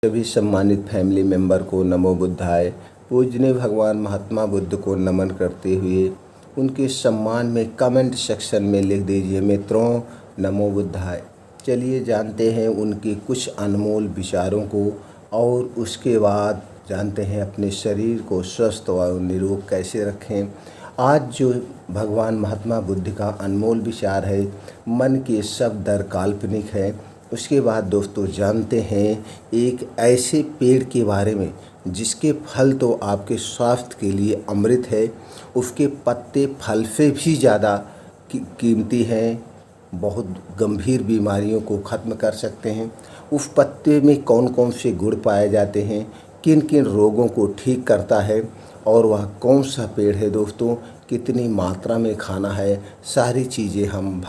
सभी सम्मानित family member को नमो बुद्धाय। पूजनीय भगवान महात्मा बुद्ध को नमन करते हुए उनके सम्मान में कमेंट सेक्शन में लिख दीजिए मित्रों नमो बुद्धाय। चलिए जानते हैं उनके कुछ अनमोल विचारों को और उसके बाद जानते हैं अपने शरीर को स्वस्थ और निरोग कैसे रखें। आज जो भगवान महात्मा बुद्ध का अनमोल विचार है, मन के सब डर काल्पनिक है। उसके बाद दोस्तों जानते हैं एक ऐसे पेड़ के बारे में जिसके फल तो आपके स्वास्थ्य के लिए अमृत है, उसके पत्ते फल से भी ज़्यादा कीमती हैं, बहुत गंभीर बीमारियों को ख़त्म कर सकते हैं। उस पत्ते में कौन कौन से गुण पाए जाते हैं, किन किन रोगों को ठीक करता है और वह कौन सा पेड़ है दोस्तों, कितनी मात्रा में खाना है, सारी चीज़ें हम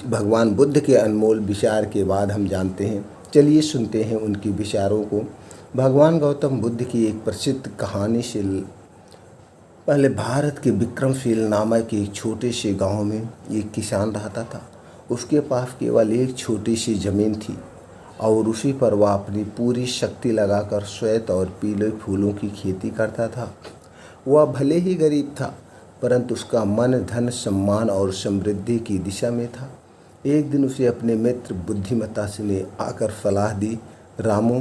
भगवान बुद्ध के अनमोल विचार के बाद हम जानते हैं। चलिए सुनते हैं उनके विचारों को। भगवान गौतम बुद्ध की एक प्रसिद्ध कहानी से पहले भारत के विक्रमशील नामक एक छोटे से गांव में एक किसान रहता था। उसके पास केवल एक छोटी सी ज़मीन थी और उसी पर वह अपनी पूरी शक्ति लगाकर श्वेत और पीले फूलों की खेती करता था। वह भले ही गरीब था परंतु उसका मन धन सम्मान और समृद्धि की दिशा में था। एक दिन उसे अपने मित्र बुद्धिमत्ता से ने आकर सलाह दी, रामू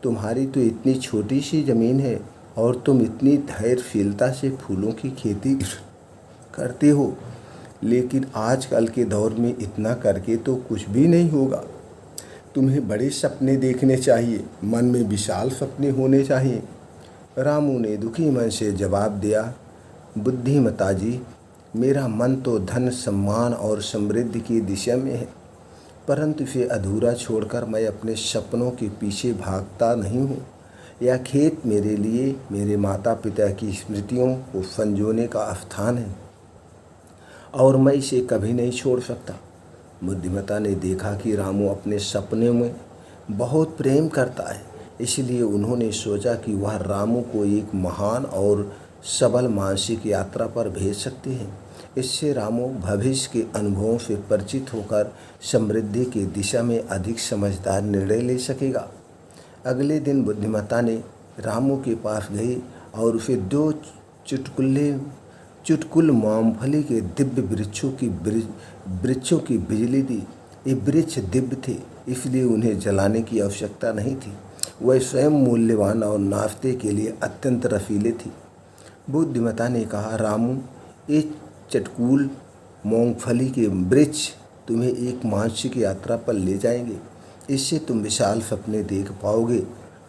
तुम्हारी तो इतनी छोटी सी ज़मीन है और तुम इतनी धैर्यशीलता से फूलों की खेती करते हो, लेकिन आजकल के दौर में इतना करके तो कुछ भी नहीं होगा। तुम्हें बड़े सपने देखने चाहिए, मन में विशाल सपने होने चाहिए। रामू ने दुखी मन से जवाब दिया, बुद्धिमता जी मेरा मन तो धन सम्मान और समृद्धि की दिशा में है, परंतु इसे अधूरा छोड़कर मैं अपने सपनों के पीछे भागता नहीं हूँ। यह खेत मेरे लिए मेरे माता पिता की स्मृतियों को संजोने का स्थान है और मैं इसे कभी नहीं छोड़ सकता। बुद्धिमता ने देखा कि रामू अपने सपने में बहुत प्रेम करता है, इसलिए उन्होंने सोचा कि वह रामू को एक महान और सबल मानसिक यात्रा पर भेज सकते हैं। इससे रामू भविष्य के अनुभवों से परिचित होकर समृद्धि की दिशा में अधिक समझदार निर्णय ले सकेगा। अगले दिन बुद्धिमता ने रामू के पास गई और उसे 2 चुटकुल मूंगफली के दिव्य वृक्षों की बिजली दी। ये वृक्ष दिव्य थे, इसलिए उन्हें जलाने की आवश्यकता नहीं थी। वह स्वयं मूल्यवान और नाश्ते के लिए अत्यंत रसीले थी। बुद्धिमता ने कहा, रामू ये चटकुल मूंगफली के वृक्ष तुम्हें एक मानसिक यात्रा पर ले जाएंगे। इससे तुम विशाल सपने देख पाओगे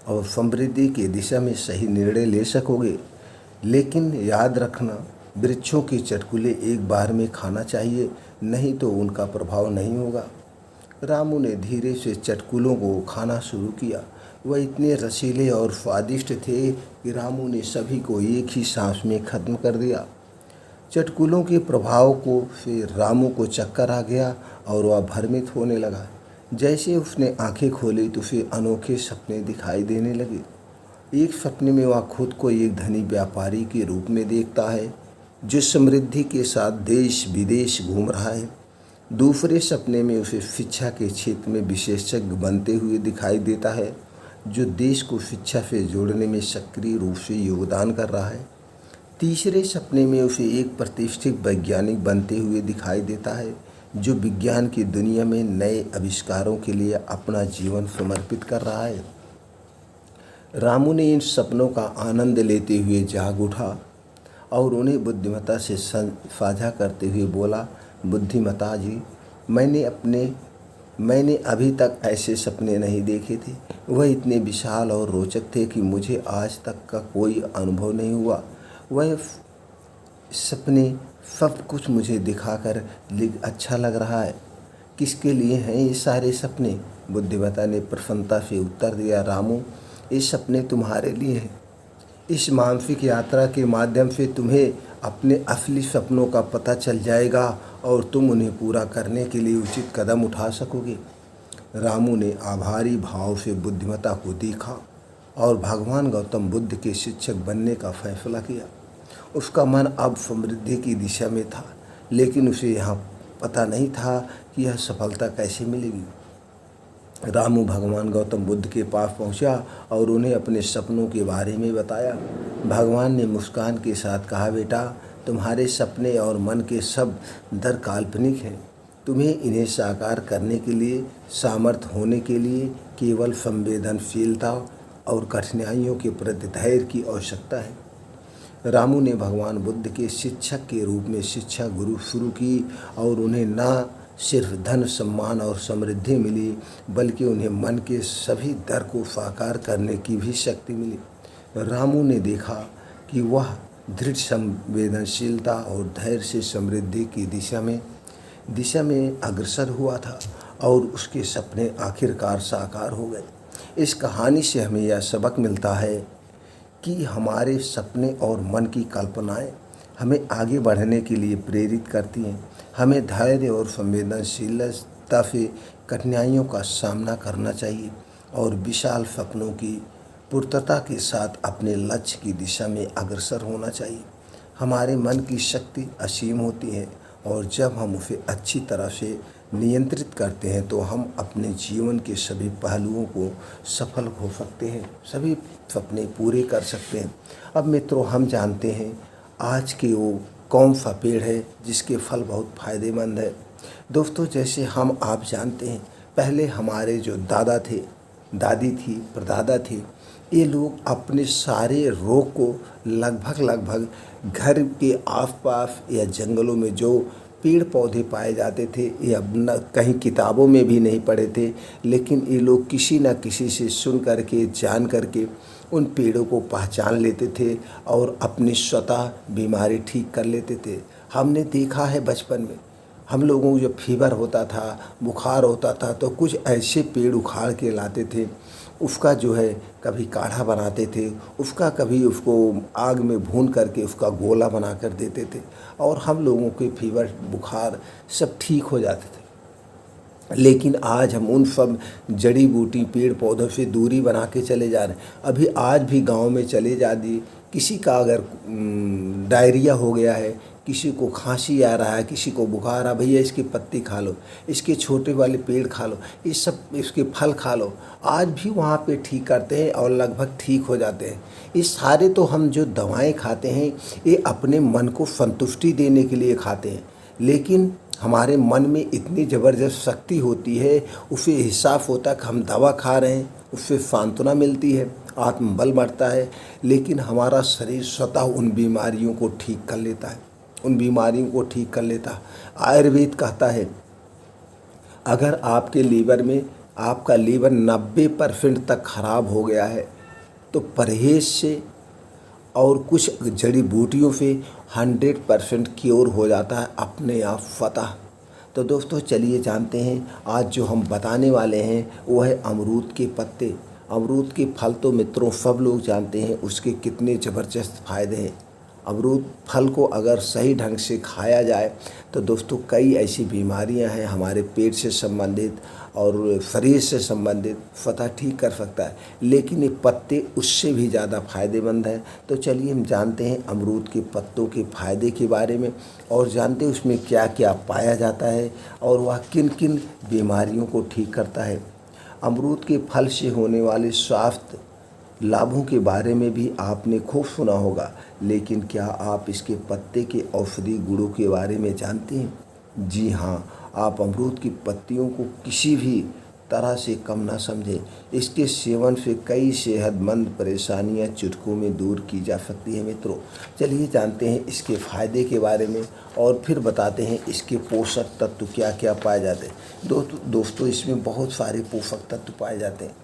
और समृद्धि की दिशा में सही निर्णय ले सकोगे। लेकिन याद रखना, वृक्षों की चटकुले एक बार में खाना चाहिए, नहीं तो उनका प्रभाव नहीं होगा। रामू ने धीरे से चटकुलों को खाना शुरू किया। वह इतने रसीले और स्वादिष्ट थे कि रामू ने सभी को एक ही सांस में ख़त्म कर दिया। चटकुलों के प्रभाव को फिर रामू को चक्कर आ गया और वह भ्रमित होने लगा। जैसे उसने आंखें खोली तो उसे अनोखे सपने दिखाई देने लगे। एक सपने में वह खुद को एक धनी व्यापारी के रूप में देखता है जो समृद्धि के साथ देश विदेश घूम रहा है। दूसरे सपने में उसे शिक्षा के क्षेत्र में विशेषज्ञ बनते हुए दिखाई देता है जो देश को शिक्षा से जोड़ने में सक्रिय रूप से योगदान कर रहा है। तीसरे सपने में उसे एक प्रतिष्ठित वैज्ञानिक बनते हुए दिखाई देता है जो विज्ञान की दुनिया में नए आविष्कारों के लिए अपना जीवन समर्पित कर रहा है। रामू ने इन सपनों का आनंद लेते हुए जाग उठा और उन्हें बुद्धिमता से साझा करते हुए बोला, बुद्धिमता जी मैंने अभी तक ऐसे सपने नहीं देखे थे। वह इतने विशाल और रोचक थे कि मुझे आज तक का कोई अनुभव नहीं हुआ। वह सपने सब कुछ मुझे दिखाकर अच्छा लग रहा है। किसके लिए हैं ये सारे सपने? बुद्धिमता ने प्रसन्नता से उत्तर दिया, रामू ये सपने तुम्हारे लिए हैं। इस मानसिक यात्रा के माध्यम से तुम्हें अपने असली सपनों का पता चल जाएगा और तुम उन्हें पूरा करने के लिए उचित कदम उठा सकोगे। रामू ने आभारी भाव से बुद्धिमता को देखा और भगवान गौतम बुद्ध के शिक्षक बनने का फैसला किया। उसका मन अब समृद्धि की दिशा में था, लेकिन उसे यहाँ पता नहीं था कि यह सफलता कैसे मिलेगी। रामू भगवान गौतम बुद्ध के पास पहुंचा और उन्हें अपने सपनों के बारे में बताया। भगवान ने मुस्कान के साथ कहा, बेटा, तुम्हारे सपने और मन के सब दर काल्पनिक हैं। तुम्हें इन्हें साकार करने के लिए, सामर्थ्य होने के लिए केवल संवेदनशीलता और कठिनाइयों के प्रति धैर्य की आवश्यकता है। रामू ने भगवान बुद्ध के शिक्षक के रूप में शिक्षा गुरु शुरू की और उन्हें न सिर्फ धन, सम्मान और समृद्धि मिली, बल्कि उन्हें मन के सभी डर को साकार करने की भी शक्ति मिली। रामू ने देखा कि वह दृढ़ संवेदनशीलता और धैर्य से समृद्धि की दिशा में अग्रसर हुआ था और उसके सपने आखिरकार साकार हो गए। इस कहानी से हमें यह सबक मिलता है कि हमारे सपने और मन की कल्पनाएं हमें आगे बढ़ने के लिए प्रेरित करती हैं। हमें धैर्य और संवेदनशीलता से कठिनाइयों का सामना करना चाहिए और विशाल सपनों की पूर्तता के साथ अपने लक्ष्य की दिशा में अग्रसर होना चाहिए। हमारे मन की शक्ति असीम होती है और जब हम उसे अच्छी तरह से नियंत्रित करते हैं तो हम अपने जीवन के सभी पहलुओं को सफल हो सकते हैं, सभी सपने पूरे कर सकते हैं। अब मित्रों, हम जानते हैं आज के वो कौन सा पेड़ है जिसके फल बहुत फ़ायदेमंद है। दोस्तों, जैसे हम आप जानते हैं, पहले हमारे जो दादा थे, दादी थी, परदादा थे, ये लोग अपने सारे रोग को लगभग घर के आसपास या जंगलों में जो पेड़ पौधे पाए जाते थे, ये अब न कहीं किताबों में भी नहीं पढ़े थे, लेकिन ये लोग किसी न किसी से सुन करके, जान करके उन पेड़ों को पहचान लेते थे और अपनी स्वतः बीमारी ठीक कर लेते थे। हमने देखा है बचपन में हम लोगों को जब फीवर होता था, बुखार होता था, तो कुछ ऐसे पेड़ उखाड़ के लाते थे, उसका जो है कभी काढ़ा बनाते थे, कभी उसको आग में भून करके उसका गोला बना कर देते थे और हम लोगों के फीवर, बुखार सब ठीक हो जाते थे। लेकिन आज हम उन सब जड़ी बूटी पेड़ पौधों से दूरी बना के चले जा रहे हैं। अभी आज भी गांव में चले जाइए, किसी का अगर डायरिया हो गया है, किसी को खांसी आ रहा है, किसी को बुखार आ, भैया इसकी पत्ती खा लो, इसके छोटे वाले पेड़ खा लो, इसके फल खा लो, आज भी वहाँ पे ठीक करते हैं और लगभग ठीक हो जाते हैं। ये सारे तो हम जो दवाएं खाते हैं ये अपने मन को संतुष्टि देने के लिए खाते हैं, लेकिन हमारे मन में इतनी ज़बरदस्त शक्ति होती है, उसे एहसास होता है कि हम दवा खा रहे हैं, उससे सांत्वना मिलती है, आत्मबल बढ़ता है, लेकिन हमारा शरीर स्वतः उन बीमारियों को ठीक कर लेता है, आयुर्वेद कहता है अगर आपके लीवर में आपका लीवर 90% तक खराब हो गया है तो परहेज से और कुछ जड़ी बूटियों से 100% क्योर हो जाता है अपने आप फतह। तो दोस्तों, चलिए जानते हैं आज जो हम बताने वाले हैं वो है अमरूद के पत्ते। अमरूद के फल तो मित्रों सब लोग जानते हैं उसके कितने ज़बरदस्त फ़ायदे हैं। अमरूद फल को अगर सही ढंग से खाया जाए तो दोस्तों कई ऐसी बीमारियां हैं हमारे पेट से संबंधित और शरीर से संबंधित फतह ठीक कर सकता है, लेकिन ये पत्ते उससे भी ज़्यादा फ़ायदेमंद हैं। तो चलिए हम जानते हैं अमरूद के पत्तों के फ़ायदे के बारे में और जानते हैं उसमें क्या क्या पाया जाता है और वह किन किन बीमारियों को ठीक करता है। अमरूद के फल से होने वाले स्वास्थ्य लाभों के बारे में भी आपने खूब सुना होगा, लेकिन क्या आप इसके पत्ते के औषधि गुणों के बारे में जानते हैं? जी हाँ, आप अमरूद की पत्तियों को किसी भी तरह से कम ना समझें। इसके सेवन से कई सेहतमंद परेशानियां चुटकों में दूर की जा सकती है। मित्रों, चलिए जानते हैं इसके फ़ायदे के बारे में और फिर बताते हैं इसके पोषक तत्व क्या क्या पाए जाते हैं। दोस्तों इसमें बहुत सारे पोषक तत्व पाए जाते हैं।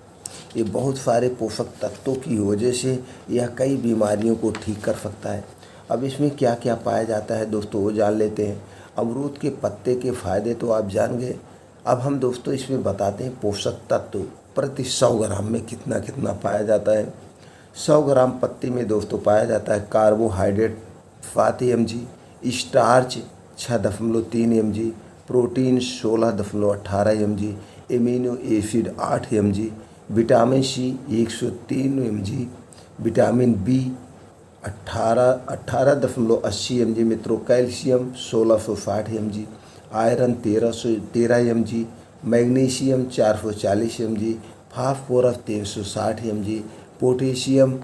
ये बहुत सारे पोषक तत्वों की वजह से यह कई बीमारियों को ठीक कर सकता है। अब इसमें क्या क्या पाया जाता है दोस्तों वो जान लेते हैं। अमरूद के पत्ते के फ़ायदे तो आप जान गए। अब हम दोस्तों इसमें बताते हैं पोषक तत्व प्रति 100 ग्राम में कितना कितना पाया जाता है। 100 ग्राम पत्ते में दोस्तों पाया जाता है carbohydrate 7 mg, starch 6.3 mg, protein 16.18 mg, amino acid 8 mg, vitamin C 103 mg, vitamin B 18.80 mg मित्रों, calcium 1660 mg, iron 13 mg, magnesium 440 mg, phosphorus 360 mg, potassium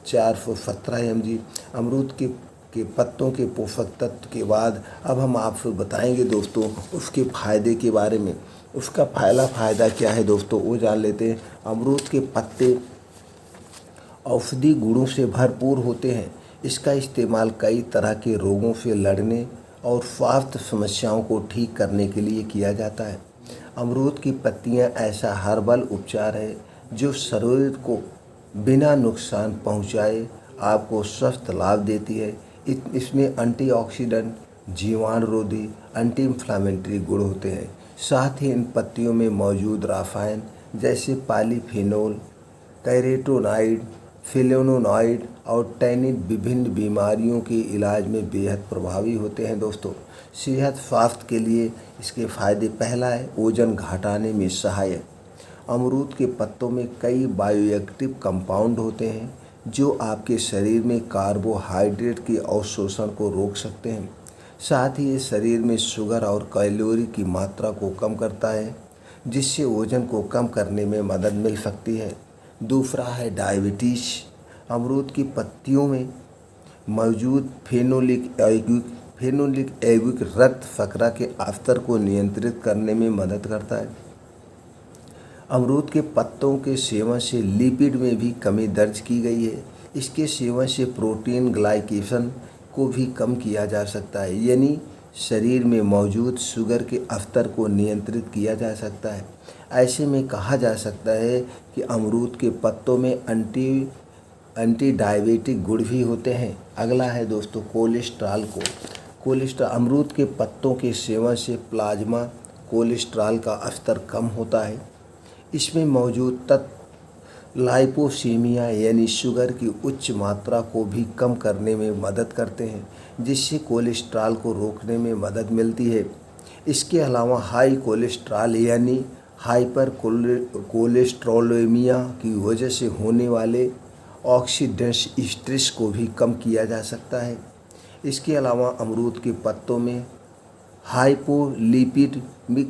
417 mg। अमरूद के पत्तों के पोषक तत्व के बाद अब हम आपको बताएंगे दोस्तों उसके फ़ायदे के बारे में। उसका पहला फ़ायदा क्या है दोस्तों, वो जान लेते हैं। अमरूद के पत्ते औषधि गुणों से भरपूर होते हैं। इसका इस्तेमाल कई तरह के रोगों से लड़ने और स्वास्थ्य समस्याओं को ठीक करने के लिए किया जाता है। अमरूद की पत्तियां ऐसा हर्बल उपचार है जो शरीर को बिना नुकसान पहुंचाए आपको स्वस्थ लाभ देती है। इसमें एंटीऑक्सीडेंट, जीवाणुरोधी, एंटी इन्फ्लामेटरी गुण होते हैं। साथ ही इन पत्तियों में मौजूद रासायन जैसे पॉलीफेनोल, कैरोटीनॉइड, फ्लेवोनॉइड और टैनिन विभिन्न बीमारियों के इलाज में बेहद प्रभावी होते हैं दोस्तों। सेहत स्वास्थ्य के लिए इसके फायदे, पहला है वजन घटाने में सहायक। अमरूद के पत्तों में कई बायोएक्टिव कंपाउंड होते हैं जो आपके शरीर में कार्बोहाइड्रेट के अवशोषण को रोक सकते हैं। साथ ही ये शरीर में शुगर और कैलोरी की मात्रा को कम करता है जिससे वजन को कम करने में मदद मिल सकती है। दूसरा है डायबिटीज़। अमरूद की पत्तियों में मौजूद फेनोलिक एसिड रक्त शर्करा के स्तर को नियंत्रित करने में मदद करता है। अमरूद के पत्तों के सेवन से लिपिड में भी कमी दर्ज की गई है। इसके सेवन से प्रोटीन ग्लाइकेशन को भी कम किया जा सकता है, यानी शरीर में मौजूद शुगर के स्तर को नियंत्रित किया जा सकता है। ऐसे में कहा जा सकता है कि अमरूद के पत्तों में एंटी डायबिटिक गुण भी होते हैं। अगला है दोस्तों कोलेस्ट्रॉल। अमरूद के पत्तों के सेवन से प्लाज्मा कोलेस्ट्रॉल का स्तर कम होता है। इसमें मौजूद तत्व लाइपोसीमिया यानी शुगर की उच्च मात्रा को भी कम करने में मदद करते हैं जिससे कोलेस्ट्रॉल को रोकने में मदद मिलती है। इसके अलावा हाई कोलेस्ट्रॉल यानी हाइपर कोलेस्ट्रोलेमिया की वजह से होने वाले ऑक्सीडेंट स्ट्रेस को भी कम किया जा सकता है। इसके अलावा अमरूद के पत्तों में हाइपोलिपिडमिक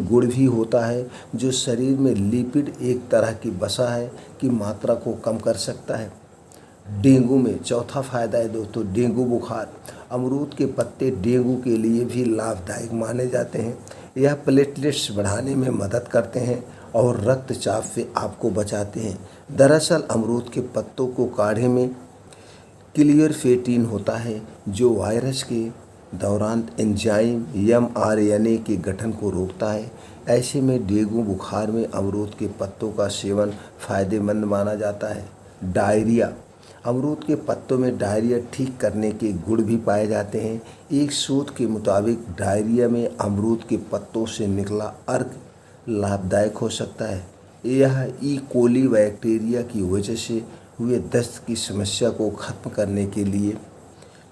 गुण भी होता है जो शरीर में लिपिड एक तरह की वसा है की मात्रा को कम कर सकता है। डेंगू में चौथा फायदा है दोस्तों डेंगू बुखार। अमरूद के पत्ते डेंगू के लिए भी लाभदायक माने जाते हैं। यह प्लेटलेट्स बढ़ाने में मदद करते हैं और रक्तचाप से आपको बचाते हैं। दरअसल अमरूद के पत्तों को काढ़े में क्लियरफेटिन होता है जो वायरस के दौरान एंजाइम mRNA के गठन को रोकता है। ऐसे में डेंगू बुखार में अमरूद के पत्तों का सेवन फायदेमंद माना जाता है। डायरिया। अमरूद के पत्तों में डायरिया ठीक करने के गुण भी पाए जाते हैं। एक शोध के मुताबिक डायरिया में अमरूद के पत्तों से निकला अर्क लाभदायक हो सकता है। यह ई कोली बैक्टीरिया की वजह से हुए दस्त की समस्या को खत्म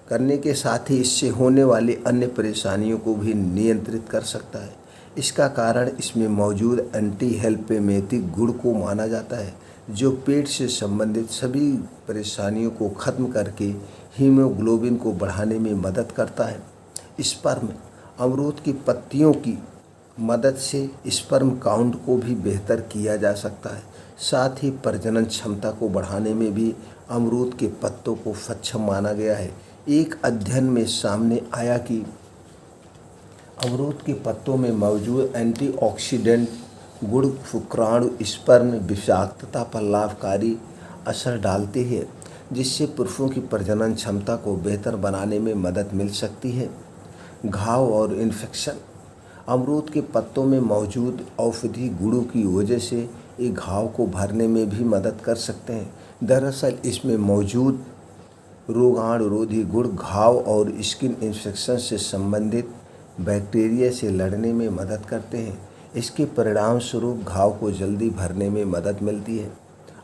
करने के साथ ही इससे होने वाली अन्य परेशानियों को भी नियंत्रित कर सकता है। इसका कारण इसमें मौजूद एंटी हेल्पेमेथिक गुण को माना जाता है जो पेट से संबंधित सभी परेशानियों को खत्म करके हीमोग्लोबिन को बढ़ाने में मदद करता है। स्पर्म। अमरूद की पत्तियों की मदद से स्पर्म काउंट को भी बेहतर किया जा सकता है। साथ ही प्रजनन क्षमता को बढ़ाने में भी अमरूद के पत्तों को सक्षम माना गया है। एक अध्ययन में सामने आया कि अमरूद के पत्तों में मौजूद एंटीऑक्सीडेंट गुण शुक्राणु स्पर्म विषाक्तता पर लाभकारी असर डालते हैं जिससे पुरुषों की प्रजनन क्षमता को बेहतर बनाने में मदद मिल सकती है। घाव और इन्फेक्शन। अमरूद के पत्तों में मौजूद औषधि गुणों की वजह से ये घाव को भरने में भी मदद कर सकते हैं। दरअसल इसमें मौजूद रोगाणुरोधी गुण घाव और स्किन इन्फेक्शन से संबंधित बैक्टीरिया से लड़ने में मदद करते हैं। इसके परिणाम स्वरूप घाव को जल्दी भरने में मदद मिलती है।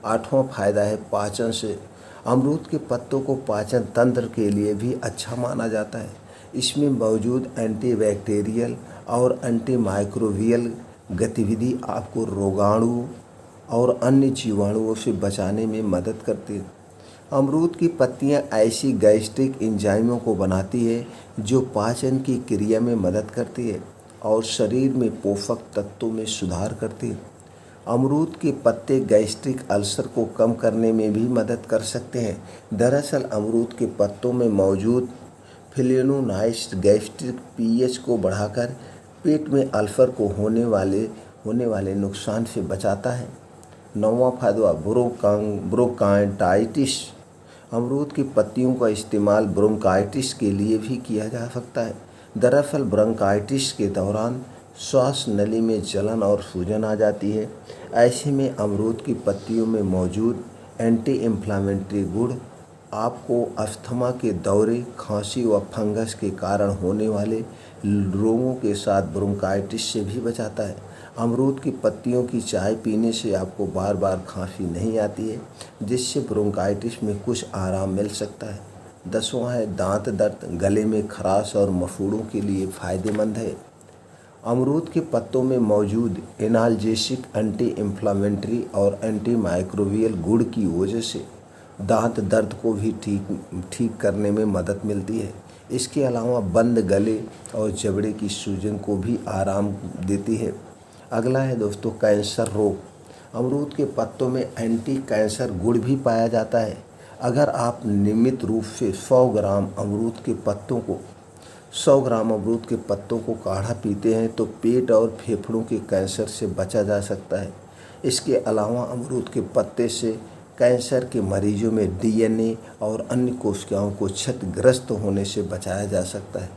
आठवां फायदा है पाचन से। अमरूद के पत्तों को पाचन तंत्र के लिए भी अच्छा माना जाता है। इसमें मौजूद एंटीबैक्टीरियल और एंटीमाइक्रोबियल गतिविधि आपको रोगाणु और अन्य जीवाणुओं से बचाने में मदद करती है। अमरूद की पत्तियां ऐसी गैस्ट्रिक एंजाइमों को बनाती है जो पाचन की क्रिया में मदद करती है। और शरीर में पोषक तत्वों में सुधार करते हैं। अमरूद के पत्ते गैस्ट्रिक अल्सर को कम करने में भी मदद कर सकते हैं। दरअसल अमरूद के पत्तों में मौजूद फ्लेवोनोइड्स गैस्ट्रिक पीएच को बढ़ाकर पेट में अल्सर को होने वाले नुकसान से बचाता है। 9वां फायदा ब्रोंकाइटिस। अमरूद की पत्तियों का इस्तेमाल ब्रोंकाइटिस के लिए भी किया जा सकता है। दरअसल ब्रोंकाइटिस के दौरान श्वास नली में जलन और सूजन आ जाती है। ऐसे में अमरूद की पत्तियों में मौजूद एंटी इन्फ्लामेटरी गुण आपको अस्थमा के दौरे, खांसी व फंगस के कारण होने वाले रोगों के साथ ब्रोंकाइटिस से भी बचाता है। अमरूद की पत्तियों की चाय पीने से आपको बार बार खांसी नहीं आती है, जिससे ब्रोंकाइटिस में कुछ आराम मिल सकता है। 10वां है दांत दर्द, गले में खराश और मसूड़ों के लिए फ़ायदेमंद है। अमरूद के पत्तों में मौजूद एनाल्जेसिक, एंटी इन्फ्लामेटरी और एंटी माइक्रोबियल गुण की वजह से दांत दर्द को भी ठीक करने में मदद मिलती है। इसके अलावा बंद गले और जबड़े की सूजन को भी आराम देती है। अगला है दोस्तों कैंसर रोग। अमरूद के पत्तों में एंटी कैंसर गुण भी पाया जाता है। अगर आप नियमित रूप से 100 ग्राम अमरूद के पत्तों को काढ़ा पीते हैं तो पेट और फेफड़ों के कैंसर से बचा जा सकता है। इसके अलावा अमरूद के पत्ते से कैंसर के मरीजों में डीएनए और अन्य कोशिकाओं को क्षतिग्रस्त होने से बचाया जा सकता है।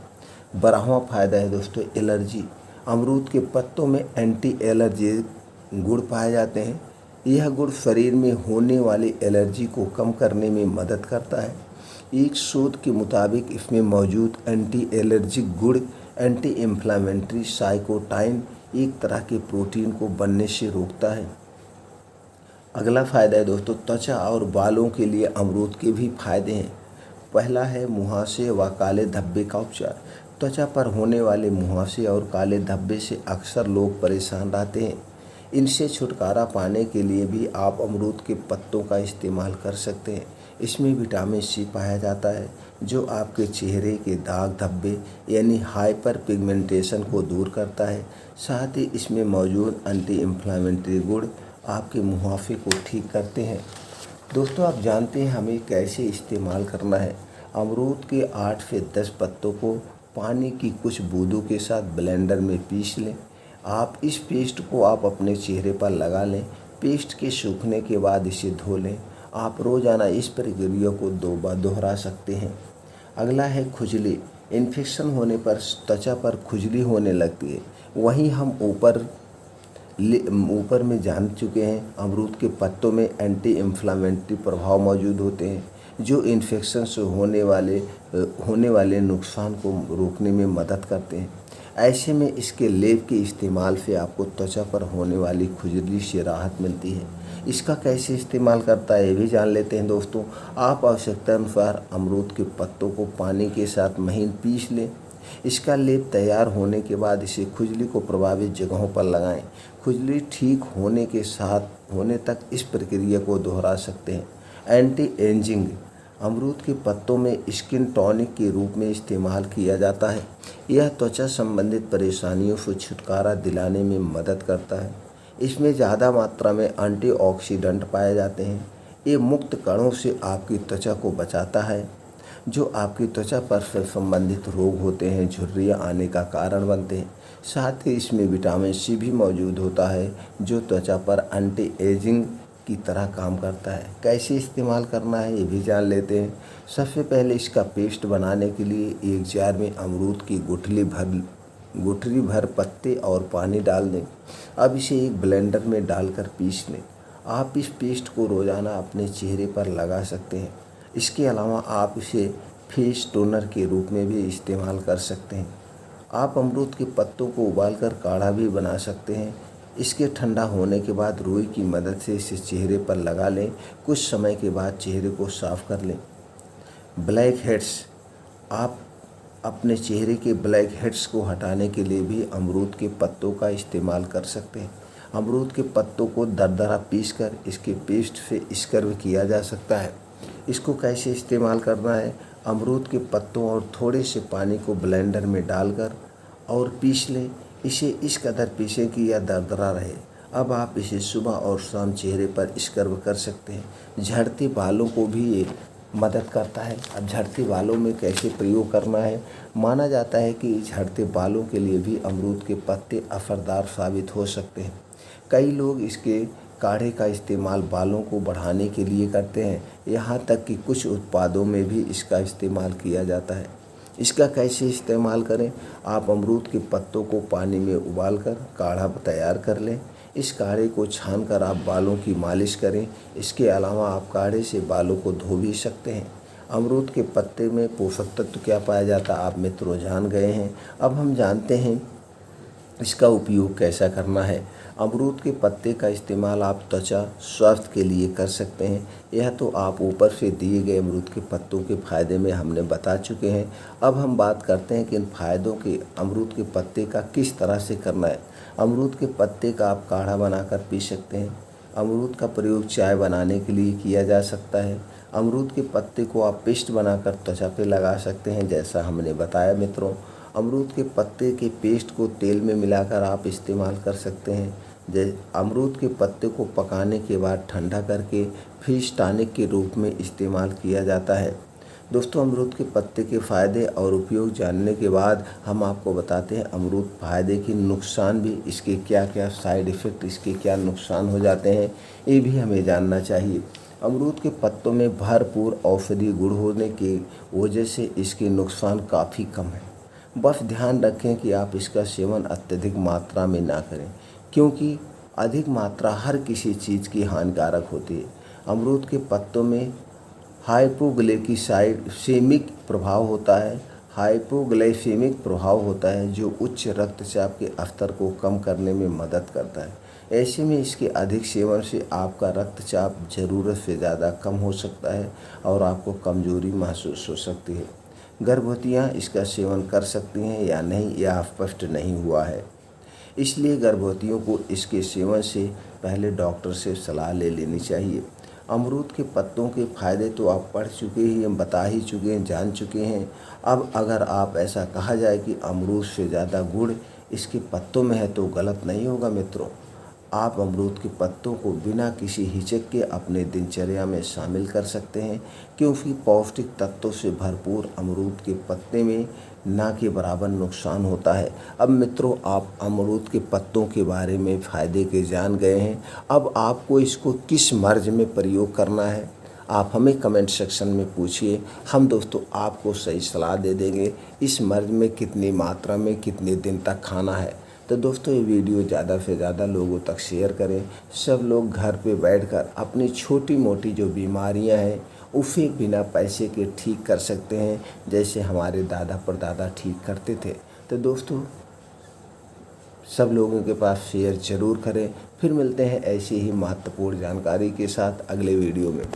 12वां फायदा है दोस्तों एलर्जी। अमरूद के पत्तों में एंटी एलर्जी गुण पाए जाते हैं। यह गुण शरीर में होने वाली एलर्जी को कम करने में मदद करता है। एक शोध के मुताबिक इसमें मौजूद एंटी एलर्जिक गुण एंटी इन्फ्लामेटरी साइटोकाइन एक तरह के प्रोटीन को बनने से रोकता है। अगला फ़ायदा है दोस्तों त्वचा और बालों के लिए अमरूद के भी फायदे हैं। पहला है मुहासे व काले धब्बे का उपचार। त्वचा पर होने वाले मुहासे और काले धब्बे से अक्सर लोग परेशान रहते हैं। इनसे छुटकारा पाने के लिए भी आप अमरूद के पत्तों का इस्तेमाल कर सकते हैं। इसमें विटामिन सी पाया जाता है जो आपके चेहरे के दाग धब्बे यानी हाइपर पिगमेंटेशन को दूर करता है। साथ ही इसमें मौजूद एंटी इन्फ्लामेटरी गुण आपके मुहासे को ठीक करते हैं। दोस्तों आप जानते हैं हमें कैसे इस्तेमाल करना है। अमरूद के 8 से 10 पत्तों को पानी की कुछ बूंदों के साथ ब्लेंडर में पीस लें। इस पेस्ट को आप अपने चेहरे पर लगा लें। पेस्ट के सूखने के बाद इसे धो लें। आप रोज़ाना इस प्रक्रिया को 2 बार दोहरा सकते हैं। अगला है खुजली। इन्फेक्शन होने पर त्वचा पर खुजली होने लगती है। वहीं हम ऊपर में जान चुके हैं अमरूद के पत्तों में एंटी इन्फ्लामेटरी प्रभाव मौजूद होते हैं जो इन्फेक्शन से होने वाले नुकसान को रोकने में मदद करते हैं। ऐसे में इसके लेप के इस्तेमाल से आपको त्वचा पर होने वाली खुजली से राहत मिलती है। इसका कैसे इस्तेमाल करता है ये भी जान लेते हैं दोस्तों। आप आवश्यकता अनुसार अमरूद के पत्तों को पानी के साथ महीन पीस लें। इसका लेप तैयार होने के बाद इसे खुजली को प्रभावित जगहों पर लगाएं। खुजली ठीक होने तक इस प्रक्रिया को दोहरा सकते हैं। Anti ageing. अमरूद के पत्तों में स्किन टॉनिक के रूप में इस्तेमाल किया जाता है। यह त्वचा संबंधित परेशानियों से छुटकारा दिलाने में मदद करता है। इसमें ज़्यादा मात्रा में एंटीऑक्सीडेंट पाए जाते हैं। ये मुक्त कणों से आपकी त्वचा को बचाता है जो आपकी त्वचा पर संबंधित रोग होते हैं, झुर्रियाँ आने का कारण बनते हैं। साथ ही इसमें विटामिन सी भी मौजूद होता है जो त्वचा पर एंटी एजिंग की तरह काम करता है। कैसे इस्तेमाल करना है ये भी जान लेते हैं। सबसे पहले इसका पेस्ट बनाने के लिए एक जार में अमरूद की गुठली भर पत्ते और पानी डाल दें। अब इसे एक ब्लेंडर में डालकर पीस लें। आप इस पेस्ट को रोज़ाना अपने चेहरे पर लगा सकते हैं। इसके अलावा आप इसे फेस टोनर के रूप में भी इस्तेमाल कर सकते हैं। आप अमरूद के पत्तों को उबालकर काढ़ा भी बना सकते हैं। इसके ठंडा होने के बाद रुई की मदद से इसे चेहरे पर लगा लें। कुछ समय के बाद चेहरे को साफ कर लें। Black heads. आप अपने चेहरे के ब्लैक हेड्स को हटाने के लिए भी अमरूद के पत्तों का इस्तेमाल कर सकते हैं। अमरूद के पत्तों को दरदरा पीसकर इसके पेस्ट से स्क्रब किया जा सकता है। इसको कैसे इस्तेमाल करना है। अमरूद के पत्तों और थोड़े से पानी को ब्लेंडर में डालकर और पीस लें। इसे इस कदर पीसें कि यह दरदरा रहे। अब आप इसे सुबह और शाम चेहरे पर स्क्रब कर सकते हैं। झड़ते बालों को भी ये मदद करता है। अब झड़ते बालों में कैसे प्रयोग करना है? माना जाता है कि झड़ते बालों के लिए भी अमरूद के पत्ते असरदार साबित हो सकते हैं। कई लोग इसके काढ़े का इस्तेमाल बालों को बढ़ाने के लिए करते हैं। यहाँ तक कि कुछ उत्पादों में भी इसका इस्तेमाल किया जाता है। इसका कैसे इस्तेमाल करें? आप अमरूद के पत्तों को पानी में उबालकर काढ़ा तैयार कर लें। इस काढ़े को छानकर आप बालों की मालिश करें। इसके अलावा आप काढ़े से बालों को धो भी सकते हैं। अमरूद के पत्ते में पोषक तत्व क्या पाया जाता है आप मित्रों जान गए हैं। अब हम जानते हैं इसका उपयोग कैसा करना है। अमरूद के पत्ते का इस्तेमाल आप त्वचा स्वास्थ्य के लिए कर सकते हैं। यह तो आप ऊपर से दिए गए अमरूद के पत्तों के फ़ायदे में हमने बता चुके हैं। अब हम बात करते हैं कि इन फ़ायदों के अमरूद के पत्ते का किस तरह से करना है। अमरूद के पत्ते का आप काढ़ा बनाकर पी सकते हैं। अमरूद का प्रयोग चाय बनाने के लिए किया जा सकता है। अमरूद के पत्ते को आप पेस्ट बनाकर त्वचा पे लगा सकते हैं जैसा हमने बताया मित्रों। अमरूद के पत्ते के पेस्ट को तेल में मिलाकर आप इस्तेमाल कर सकते हैं। अमरूद के पत्ते को पकाने के बाद ठंडा करके फिश टॉनिक के रूप में इस्तेमाल किया जाता है। दोस्तों, अमरूद के पत्ते के फ़ायदे और उपयोग जानने के बाद हम आपको बताते हैं अमरूद फ़ायदे की नुकसान भी, इसके क्या क्या साइड इफ़ेक्ट, इसके क्या नुकसान हो जाते हैं, ये भी हमें जानना चाहिए। अमरूद के पत्तों में भरपूर औषधीय गुण होने की वजह से इसके नुकसान काफ़ी कम हैं। बस ध्यान रखें कि आप इसका सेवन अत्यधिक मात्रा में ना करें, क्योंकि अधिक मात्रा हर किसी चीज़ की हानिकारक होती है। अमरूद के पत्तों में हाइपोग्लाइसेमिक प्रभाव होता है। हाइपोग्लाइसेमिक प्रभाव होता है जो उच्च रक्तचाप के स्तर को कम करने में मदद करता है। ऐसे में इसके अधिक सेवन से आपका रक्तचाप ज़रूरत से ज़्यादा कम हो सकता है और आपको कमज़ोरी महसूस हो सकती है। गर्भवतियाँ इसका सेवन कर सकती हैं या नहीं, यह स्पष्ट नहीं हुआ है। इसलिए गर्भवतियों को इसके सेवन से पहले डॉक्टर से सलाह ले लेनी चाहिए। अमरूद के पत्तों के फ़ायदे तो आप पढ़ चुके हैं, बता ही चुके हैं, जान चुके हैं। अब अगर आप ऐसा कहा जाए कि अमरूद से ज़्यादा गुण इसके पत्तों में है तो गलत नहीं होगा मित्रों। आप अमरूद के पत्तों को बिना किसी हिचक के अपने दिनचर्या में शामिल कर सकते हैं, क्योंकि पौष्टिक तत्वों से भरपूर अमरूद के पत्ते में ना के बराबर नुकसान होता है। अब मित्रों, आप अमरूद के पत्तों के बारे में फ़ायदे के जान गए हैं। अब आपको इसको किस मर्ज में प्रयोग करना है आप हमें कमेंट सेक्शन में पूछिए। हम दोस्तों आपको सही सलाह दे देंगे इस मर्ज में कितनी मात्रा में कितने दिन तक खाना है। तो दोस्तों, ये वीडियो ज़्यादा से ज़्यादा लोगों तक शेयर करें। सब लोग घर पे बैठकर अपनी छोटी मोटी जो बीमारियां हैं उसे बिना पैसे के ठीक कर सकते हैं, जैसे हमारे दादा परदादा ठीक करते थे। तो दोस्तों, सब लोगों के पास शेयर ज़रूर करें। फिर मिलते हैं ऐसी ही महत्वपूर्ण जानकारी के साथ अगले वीडियो में।